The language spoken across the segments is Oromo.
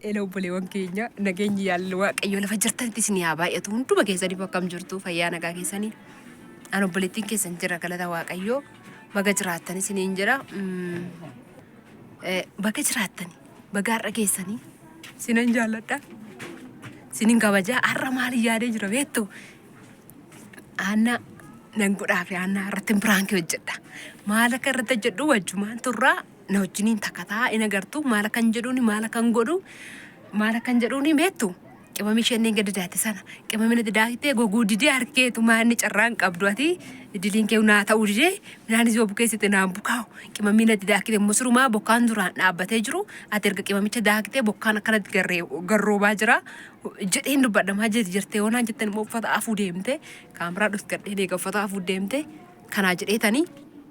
Elo boleewwan keenya nageenyi yaallu waaqayyo lafa jirtanitti isin yaa baay'atu hunduma keessanii bakkam jirtu fayyaa nagaa keessanii an obboleettiin keessan jira galata waaqayyo baga jiraattan isiniin jira baga jiraattan bagaarra keessanii sinan jaalladha sinin kabaja har'a maal yaadee jira beektu Anna nan godhaafi Anna irratti pirankii hojjedha maal akka irratti jedhu wajjumaan turraa na wajjiniin takkataa ina gartuu maal kan jedhuuni maal kan godhu maal kan jedhuuni beektu qimamii isheen gadi daate sana qimamii natti daakitee goguu didee harkeetu maanni carraan qabdu ati diliin kee naa ta'uu didee midhaanis yoo bukeessite naan bukaa'u qimamii natti daakitee musurumaa bokkaan duraan dhaabbatee jiru ati erga qimamicha daakitee bokkaan akkanatti garroobaa jira jedheen dubbadhamaa jirtee hoonaan jettan immoo uffata afuu deemte kaameraa dhufti gadheen eega uffata afuu deemte kanaa jedheetanii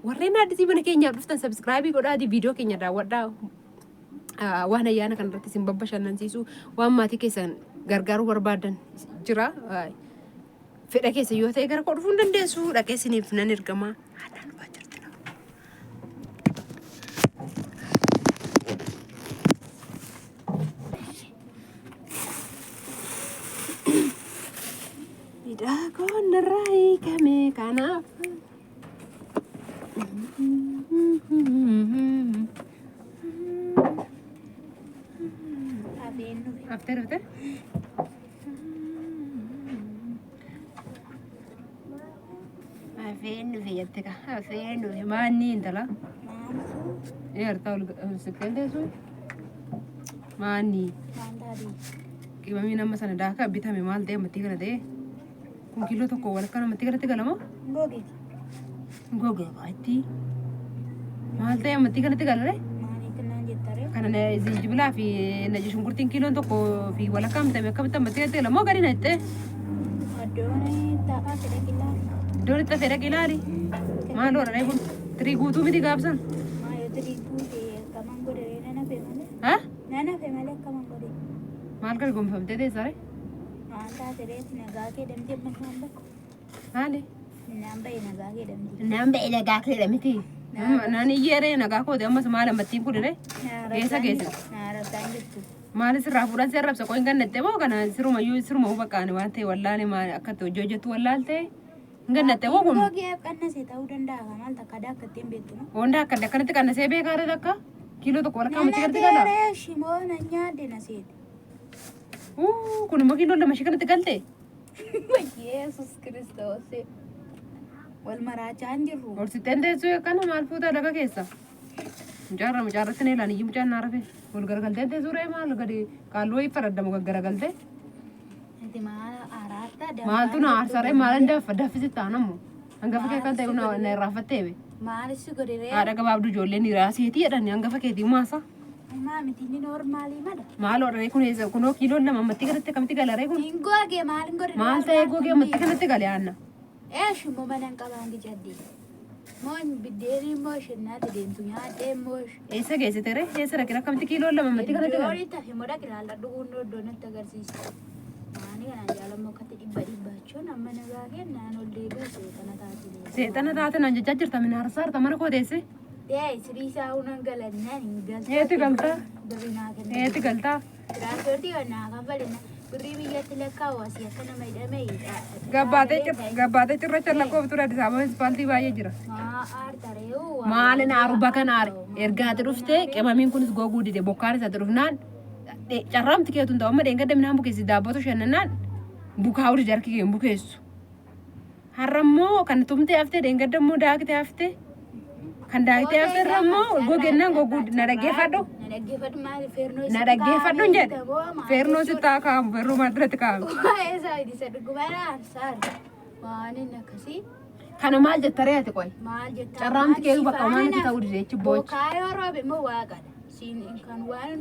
warreen addisii mana keenyaaf dhuftan subscribe godhaati viidiyoo keenya daawwadhaa waan ayyaana kan irratti isin babbashannansiisu waan maatii keessan gargaaruu barbaadan jira fedha keessa yoo ta'e gara koo dhufuu hin dandeessu dhaqee isiniif nan ergamaa haadhaan dhufaa jirti midhaagoon narraa hiikame kanaaf After Afenu viettika. Afenu mani intala. Tahu sekende su. Mani. Kibami nama sana dah ka bita me mal de mati kana de. Kun kilo to ko wal kana mati kana te galamo? Goge. Goge baiti. Mal de mati kana te galare? Karena zinjibla fi najis ngurtin kilo untuk fi wala kam tapi kam mati te lamo gari nete. Doni ta fera kilari. Malu ora pun terigu tu miti gabsan. Mayo terigu te kamang gore nana pe male. Ha? Nana pe male kamang gore. Mal kar gum famte de sare. Ta tere naga ke dem te namba. Hale. Namba ina ga ke dem ti. Nani yere naga ko de amma samala matti ku dire. Gesa gesa. Nara tangitu. Malis rafuran serap sa ko ingan nette mo kana siruma yu siruma ubakane wante wallani ma akato jojetu wallalte. Ingan nette mo kun. Goge kanna se tau danda kamal takada katembetu. Onda kada kanate kanna se be kare dakka. Kilo to ko rakam ti karte kala. Nare shimo nanya de na se. Kun mo kilo le mashi kanate kalte. Jesus Christos. والمرأة عندي ورستين سوي كانوا مالفوتا لقى كيسا مجرد سنة لاني يجي مجرد نعرفه والقرقل ده زوري مال قدي قالوا يفرد دمو قرقل ده انت ما عرفت ما انتو نعرف ساري مالن ده في ستانمو انقا فكي كان تيونا نرافت تيوي ما لسو قدي ري هذا كباب دو جولي نراسي هتي اداني انقا فكي دي ماسا ما متيني نورمالي ماذا مالو ريكون يزا كنو كيلو لما متي كرت كم تيغلا ريكون انغوغي مالن غوري مال تيغوغي متي كرت تيغلا انا ايش مو مالن كبانغي جدي مون بديري موش نات دينتو يا دي موش ايسا جيسه تري ايسا ركنا كم كيلو لما متي كرت تيغلا دوري تافي مودا كلا دو دون تغرسيس ماني انا جالا مو كتي دبا باچو نما نغاغي نانو ديبو سيتنا تاتي نانجا جاجرتا من هرسار تمر كو ديسي Deh, serisa unang galan na ning Eti galta. Eti galta. Transporti na kabali na. Beribi ya tilakawa siya kana may damay. Gabate chirra la ko tura disama spalti baye jira. Ma artareu. Maale na aruba kanar. Erga rufte kemamin kunis gogu de bokar sa rufnan. Charram tike tun daw ma denga dem na buke si daboto shannan. Buka uri jarki ke bukesu. Harammo kan tumte afte denga demmo daakte afte. Kan daakte afte rammo gogenna gogu naragefado. Naragefado maali ferno. Naragefado njed. Ferno sita kam ferro madrat kam. Esa idi sadu gubara sar. Maani nakasi. Kana maal jettare ate koy. Maal jettare. Charram tike bakka maani ta uri jechi boch. Kayo robe mo waaqada.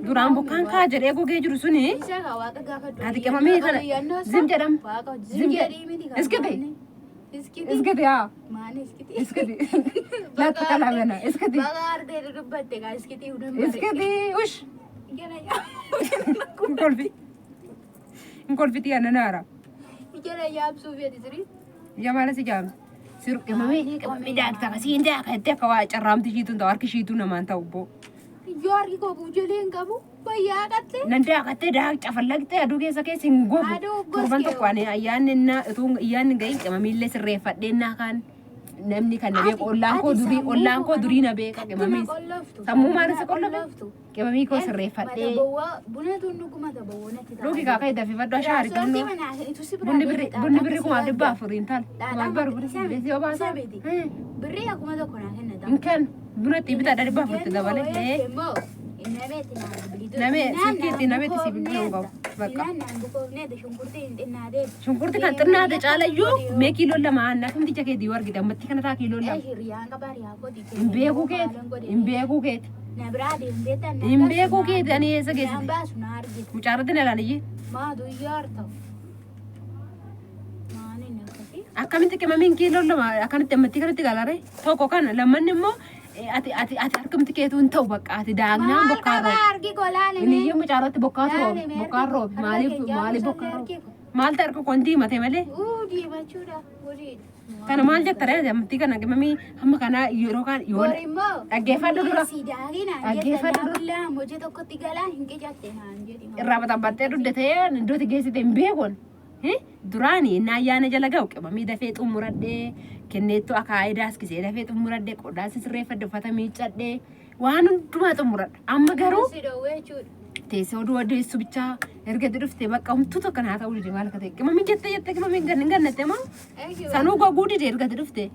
Duraan bokkaan kaa jedhee gogee jiru suni ati qemamee kana zim jedham zim iskiti iskiti haa iskiti laata kalaamena iskiti iskiti ush nkolfiti yana naara yamaala si jaam siru qemamee daakta kasiin daaka itti akka waa carraamti shiituun ta'u harki shiituu namaan ta'u boo Jorgi ko bujelen kamu? Bayyaa qatte. Nanda akatte daa cafallaqte aduu keessa keessa hin gofu. Torban tokko ani ayyaanni utuu ayyaanni gahin qamamiillee sirreeffadheennaa kaan namni kan na beeku ollaan koo durii na beeka qamamiis. Sammuu maalis qolloftu. Qamamii koo sirreeffadhee. Buna dhuguma tabawwoo natti ta'a. Dhugi kaaka itti fiddu ashaari kunnu. Bunni birri kuma dhibba afuriin taal. Maal barbari beesii obaasa. Birri akkuma tokko naa kenna. Inkan buna itti bitaa dhibba afuritti dabalee. Namee sitti nameeti si bibiluu qabu. Bakka. Shunkurti kan xinnaate caalayyuu mee kiiloo lama aanna kumti jakeetii wargi dammatti kana taa kiiloo lama. Hin beekuu keeti. Hin beekuu keeti ani eessa geessite. Mucaarratti na ilaaliyyi. Akkamitti qimamiin kiiloo lama akkanatti dammatti kanatti galaare tokko kana lammanni immoo ati harkamti keetu hin ta'u bakka ati daagnaan bokkaarroo. Iniyyuu mucaarratti bokkaarroo maaliif bokkaarroo? Maal ta'e harka kontii himate malee? Kana maal jettare dammatti kana qimamii hamma kana yeroo kaan yoo dhaggeeffadhu dura. Dhaggeeffadhu dura. Irraa baxabbattee dudde ta'ee iddootti geessite hin beekon. Duraanii innaa ayyaana jala ga'u qimamii dafee xumuradhee kenneettu akaayidaas kisee dafee xumuradhee qodaas sirreeffadhe uffata miiccadhee waan hundumaa xumuradha. Amma garuu teessee oduu odeessu bichaa erga dhuftee bakka humtuu tokko naa ta'uu dide maal akka ta'e qimamii jettee qimamii hin gannatte moo sanuu goguu dide erga dhuftee.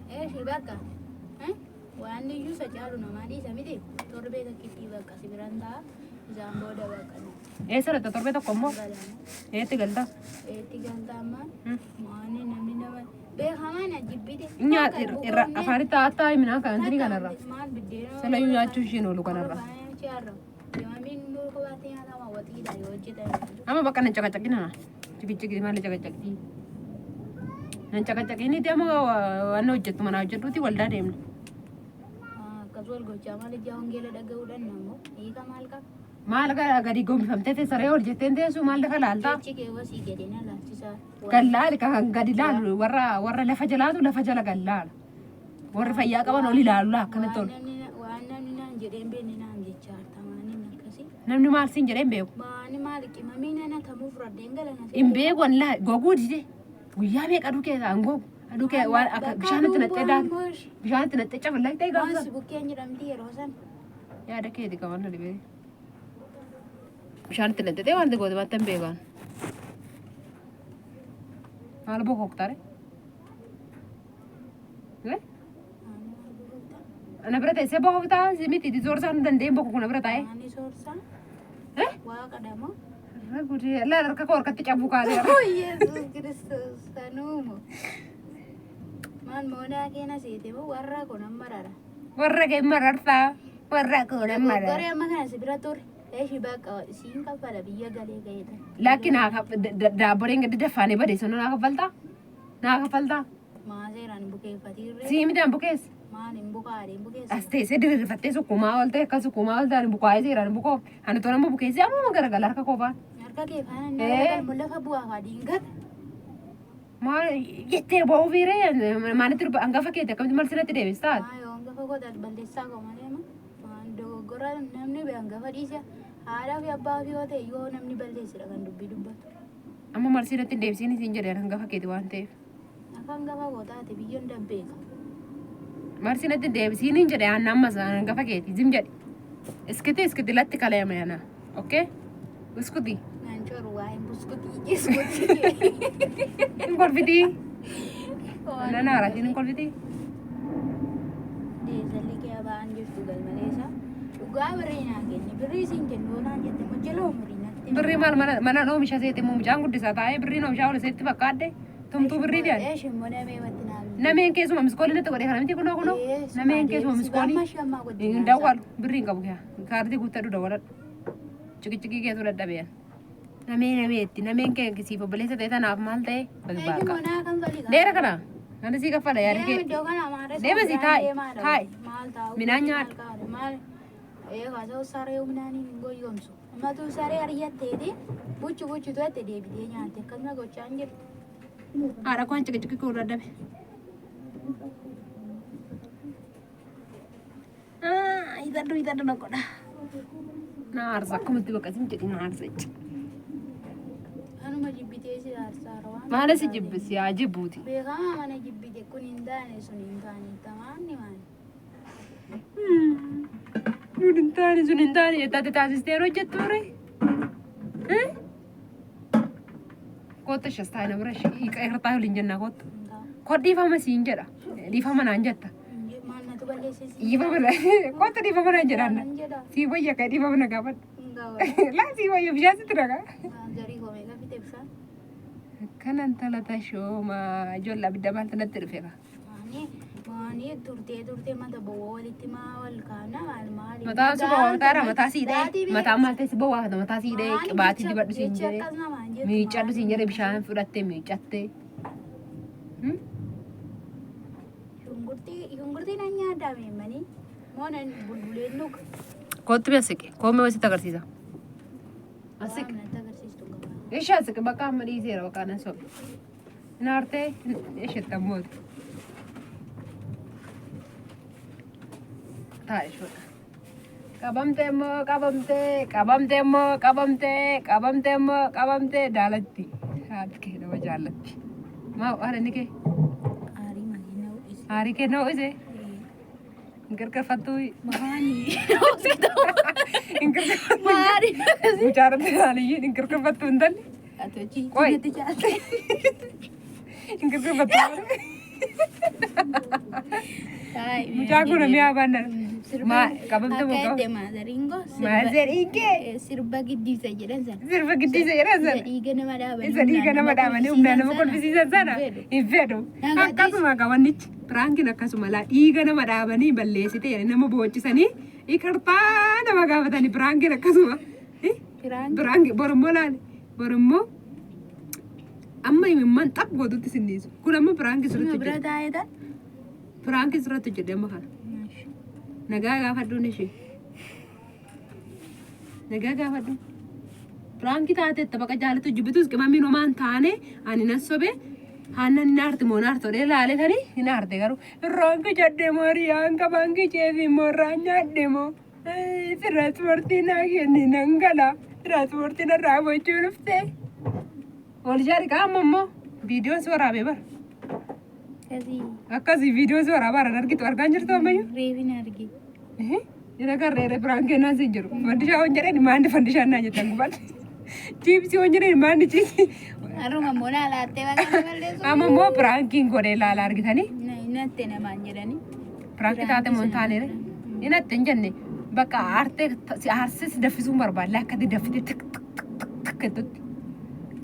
Waan iyyuu sacaalu namaa dhiisa miti torbee tokkittii bakka si biraan ta'a isaan booda bakka. Eessa dhaqxa torbee tokko immoo? Eetti galta? Eetti galta amma maani namni nama beekamaa na jibbite. Nyaata irra afaanitti haattaa himinaa kan tini kanarra. Maal biddeena. Salayyuu nyaachuu ishiin oolu kanarra. Amma bakka nan caqacaqina. Cikichiki maali caqacaqti? Nan caqacaqini deema waan hojjettu mana hojjettuuti waldaa deemna. Akkas wal gochaa maal ijaa hongeela dhaga'uudhaan namoo hiika maal qaba? Maal gadi gombifamtee saree ol jetteen teessu maal lafa laaltaa? Cikee wasii gadi na laalchisaa. Gallaali kan gadi laalu warra lafa jalaatu lafa jala gallaala. Warri fayyaa qaban oli laalu akkanatti ol. Waan namni naan jedheen beekne naan jechaa tamaaniin akkasii. Namni maal siin jedheen beeku? Maani maal qimamii nana tamuu fudhadheen galana. Hin beeku wallaahi goguu dide guyyaa meeqa aduu keessaa hin gogu. Aduu kee waan akka bishaanitti naxxee daakuu bishaanitti naxxee cafallaa ta'e gaafa. Maasi bukkeen jedhamti yeroo san. Yaada keeti qaban na dhibee. Bishaanitti naxxee wanti goote waan tan beekan. Maal bokoktare? Ana bira teessee bokoktaa miti soorsaa nu dandeenye bokokuu na bira taa'e. Ani soorsaa. Waa qadamoo. Gudee laa harka koo harkatti cabuu kaasee. Yesuus Kiristoos sanuumo. Maal moonaa keena seete moo warra kun ammarara. Warra kee marartaa warra kun ammarara. Goree amma kana si bira ture. Eeshi bakka siin kaffala biyya galee ga'eeta. Lakki naa daabboleen gadi daffaanee badeessu naa kaffaltaa? Naa kaffaltaa? Maaseeraan bukeeffatiirree. Sii midhaan bukeessa. Maan hin bukaadhe bukeessa. As teessee diriirfattee sukkumaa ooltee akka sukkumaa ooltaan bukaa'ee seeraan bukoo. Ani tola immoo bukeessee amma garagala harka koofaan. Harka kee faana inni lafa bu'aa faadhiin gata. Maal jettee ba'uu fiiree maalitti hangafa keetti akkamitti marsinatti deebistaa? Yoo hangafa godhan balleessaa qaba malee maan dogoggora namni hangafa dhiisa. Haadhaa fi abbaa fi yoo ta'e yoo namni balleessidha kan dubbii dubbatu. Amma marsinatti deebisiin siin jedhee hangafa keetti waan ta'eef. Akka hangafa gootaate biyyoon dabbeeka. Marsinatti deebisiin hin jedhee aannan masa hangafa keetti zim jedhe. Iskiti latti kaleema yana. Okay? Buskuti. Nanchoru waa'ee buskutii. Hin kolfitii. Nan haaratiin hin kolfitii. Deesalli kee ba'an jirtu galmaleessa. Dhugaa birrii naa kenni. Birrii siin kennu naan jette mojjaloo umurii natti. Birrii maal mana oomisha seeti immoo mucaan guddisaa taa'ee birriin oomishaa oole seetti fakkaadde. Tumtuu birrii diyan. Eeshin namee watti naa. Nameen keessuma miskoolii natti godhee kana miti kunoo. Nameen keessuma miskoolii. Hin dawwalu birrii hin qabu kee. Kaartii guuttadhu dawwaladhu. Cikicikii keetu dadhabeyan. Nameetti nameen kee kisiif obboleessa ta'e tanaaf maal ta'e balbaaqa. Dheera kana. Nani sii kaffala yaada kee. Deemasi taa'i. Minaan nyaadhu. Kaasoo saree humnaanii hin goyyomsu. Ammatu saree ariyattee buchu tu'atte deebitee nyaatte akkasuma gochaa hin jirtu. Haadha koo cikicikii koo dadhabe. Itadhu na godha. naarsa akkamitti bakka isin jedhi naarsa jecha. Anuma jibbitee si aarsaara waan. Maala si jibbisi yaa jibbuuti. Beekama mana jibbite kun hin taane sun hin taane tamaanni maali. Nun hin taane sun hin taane jettee taasistee hojjettu ture. Kotta shastaayina bira hirtaa waliin jennaa kotta. Kod dhiifama siin jedha. Dhiifama naan jetta. Maannatu balleessee si. Dhiifama kotta dhiifama naan jedhaan. Sii wayya ka dhiifama na gaafadhu. Laa sii wayya bishaan sitti dhagaa. Garii koomee gaaffite bishaan. Kanan talata shooma ijoollee abidda maaltu natti dhufeera. Maanii turtee mata bowwaa walitti maa wal kaana maali. Mataan si bowwaa taara mataa siidhee mataan maal ta'e si bowwaa mataa siidhee qibaatii dibadhu siin jedhee miiccadhu siin jedhee bishaan fudhattee miiccattee. Shunkurtiin an nyaadame manii moonan bulbuleen nuka. Kottu biyya siqe koomee wasitti agarsiisa. Asiqe. Ishee asiqe bakka amma dhiiseera bakka anan sobe. Naartee isheettan mootu. Taa'ishoodha. Qabamtee daalatti. Haati kee nama jaallatti. Maa haala inni kee? Aarii kee na ho'ise? Hin gargarfattuu? Maanii. Maari. Mucaaratti ilaaliyyiin hin gargarfattuu hin talle? Qoy. Hin gargarfattuu. Mucaa kun mi'a baannaan. Qabamte muka. Maazariinge. Sirba giddisa jedhan sana. Sirba giddisa jedhan sana. Dhiiga nama dhaabanii. Isa dhiiga nama dhaabanii humnaa nama kolfisiisan sana hin fedhu. Akkasuma qabannichi piraankiin akkasuma laa dhiiga nama dhaabanii balleessite nama booccisanii ikartaa nama gaafatanii piraankiin akkasuma. Piraanki borommoo laale borommoo amma himimman xap gootutti sinniisu kun amma piraanki sirriitti Bira taa'eeta. piraanki sirriitti jedhe amma kana. Nagaa gaafadhuun ishee. Nagaa gaafadhuun. Piraanki taateetta baqa jaalatu jibbitus qimamiin homaan taane ani nan sobe hannan hin aarte moo naarte odee laaletanii hin aarte garuu irraanki jedhe moo riyaanka baanki ceefi moo irraan nyaadhe moo tiraanspoortii naa kenni nan gala tiraanspoortii narraa bochuu dhuftee. Wal jaari qaama immoo viidiyoon si waraabee bara. Akkasii viidiyoo si waraabaa argitu argaan jirtu ammayyuu. Reefin argi. Jira garreere piraankiin naan siin jiru. Fandishaa waan jedheen maandi fandishaan naa jettan gubadde. Chiipsii waan jedheen maandi chiipsii. Haruma immoo naa laattee bakka balleessu. Amma immoo piraankiin godhee ilaala argitanii. Inatte namaan jedhanii. Piraanki taate moo hin taaneere. Inatte hin jenne bakka aartee aarsee si daffisuun barbaadde akka itti daffitee tik tik tik tik jettutti.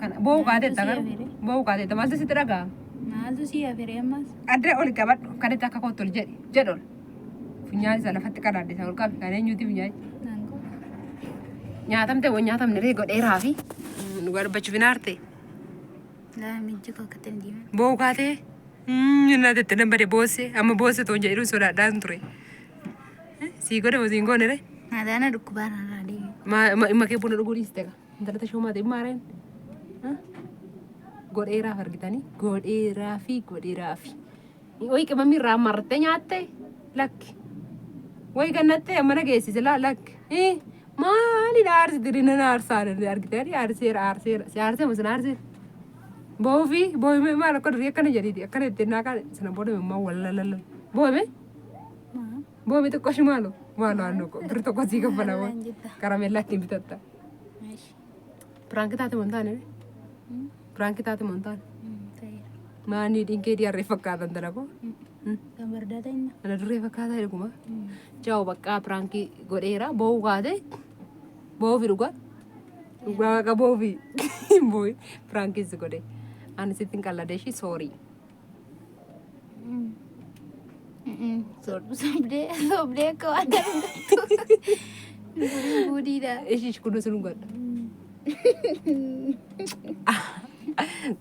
Kana boo'u kaateetta garuu boo'u kaateetta maaltu sitti dhagaa. Maaltu si hafere ammas? Adda oli qabadhu kan itti akka kottu ol jedhi jedhol. Funyaan isa lafatti qadaadde isa ol qabi kan eenyuuti funyaan. Nyaatamte waan nyaatamne ree godheeraa fi nu garbachuuf hin aarte. Laamichi kokkateen diimaa. Boo'u kaatee inni ati dambade boosse amma boosse toon jedhu sodaadhaan ture. Sii godhe moo siin goone ree? Naadaana dhukkubaan irraa deeme. Imma kee buna dhuguu dhiiste ka intalata shoomaa ta'e maareen. Godheeraaf argitanii godheeraa fi. Wayi qimamii irraa martee nyaatte lakki. Wayi gannattee amma na geessise lakki. Maalidha aarsiti rina aarsaa argitanii aarseera. Si aarsee moo sin aarsee? Boo'ime maal akka durii akkana jedhiiti akkana ittiin naa kaane sana booda immoo wallalala. Boo'ime? Boo'ime xiqqoo shi maaloo hannoo biri tokko sii kaffalamoo karameellaa ittiin bitatta. Piraanki taate moo hin taane? Piraanki taate moo hin taane? Maanii dhiinkee diyaarree fakkaatan dalagoo? Kan bardaata inni. Ana durree fakkaataa jedhuma. Jaa'u baqqaa piraanki godheera boo'u kaate boo'u fi dhugaa. Dhugaa baqa boo'u fi boo'u piraankiis godhe. Ani sitti hin qalladee shi soorii. Sobdee akka waan darbattu. Gudiidha. Ishish kun sun godha.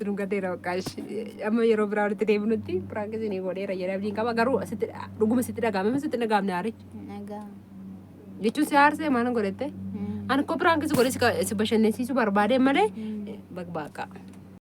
Sun gadeera baqqaash. Amma yeroo biraa walitti deebinutti piraankiis ni godheera jedhee abdiin qaba garuu dhuguma sitti dhagaame sitti dhagaamne aarichi. Nagaa. Jechuun si aarsee maal godhette? Ani ko piraankiis godhe si bashannansiisuu barbaade malee baqa.